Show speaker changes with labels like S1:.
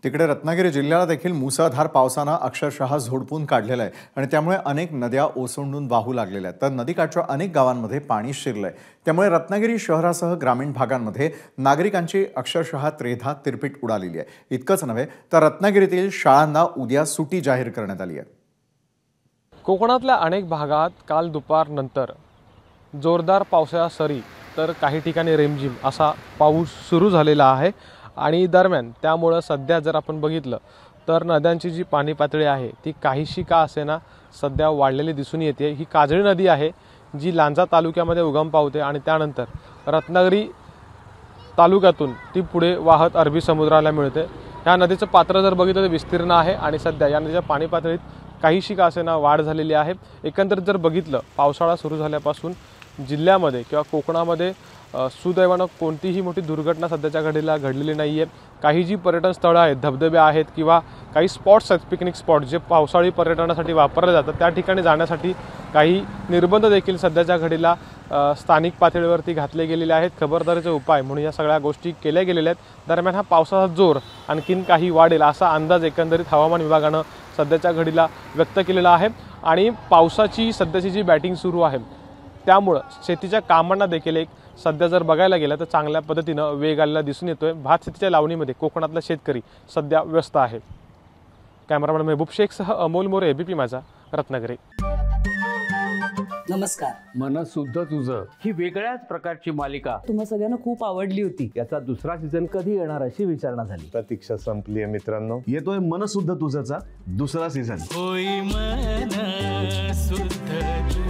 S1: तिकडे रत्नागिरी जिल्ह्याला देखील मुसळधार पावसानं अक्षरशः झोडपून काढलेलं आहे आणि त्यामुळे अनेक नद्या ओसंडून वाहू लागलेल्या आहेत। तर नदीकाठच्या अनेक गावांमध्ये पाणी शिरलंय। त्यामुळे रत्नागिरी शहरासह ग्रामीण भागांमध्ये नागरिकांची अक्षरशः त्रेधा तिरपीट उडालेली आहे। इतकंच नव्हे तर रत्नागिरीतील शाळांना उद्या सुट्टी जाहीर करण्यात आली आहे।
S2: कोकणातल्या अनेक भागात काल दुपारनंतर जोरदार पावसाच्या सरी तर काही ठिकाणी रिमझिम असा पाऊस सुरू झालेला आहे आणि दरम्यान त्यामुळे सध्या जर आपण बघितलं तर नद्यांची जी पाणी पातळी आहे ती काहीशी का असेना सध्या वाढलेली दिसून येते। ही काजळी नदी आहे जी लांजा तालुक्यामध्ये उगम पावते आणि त्यानंतर रत्नागिरी तालुक्यातून ती पुढे वाहत अरबी समुद्राला मिळते। ह्या नदीचं पात्र जर बघितलं तर विस्तीर्ण आहे आणि सध्या या नदीच्या पाणी पातळीत काहीशी का असेना वाढ झालेली आहे। एकंदरीत जर बघितलं पावसाळा सुरू झाल्यापासून जिल्ह्यामध्ये किंवा कोकणामध्ये सुदैवानं कोणतीही मोठी दुर्घटना सध्याच्या घडीला घडलेली नाही आहे। काही जी पर्यटन स्थळं आहेत, धबधबे आहेत किंवा काही स्पॉट्स आहेत, पिकनिक स्पॉट जे पावसाळी पर्यटनासाठी वापरले जातात, त्या ठिकाणी जाण्यासाठी काही निर्बंध देखील सध्याच्या घडीला स्थानिक पातळीवरती घातले गेलेले आहेत। खबरदारीचे उपाय म्हणून या सगळ्या गोष्टी केल्या गेलेल्या आहेत। दरम्यान हा पावसाचा जोर आणखीन काही वाढेल असा अंदाज एकंदरीत हवामान विभागानं सध्याच्या घडीला व्यक्त केलेला आहे आणि पावसाची सध्याची जी बॅटिंग सुरू आहे त्यामुळे शेतीच्या कामांना देखील एक सध्या जर बघायला गेलं तर चांगल्या पद्धतीनं वेग आलेला दिसून येतोय। भात शेतीच्या लावणीमध्ये कोकणातला शेतकरी सध्या व्यस्त आहे। कॅमेरामॅन मेहबूब शेखसह अमोल मोरे, एबीपी माझा, रत्नागिरी।
S3: नमस्कार।
S4: मन शुद्ध तुझं ही वेगळ्याच प्रकारची मालिका
S3: तुम्हा सगळ्यांना खूप आवडली होती।
S4: याचा दुसरा सीझन कधी येणार अशी विचारणा झाली।
S5: प्रतीक्षा संपली आहे मित्रांनो।
S6: येतोय मन शुद्ध तुझंचा दुसरा सीझन।
S7: होई मन शुद्ध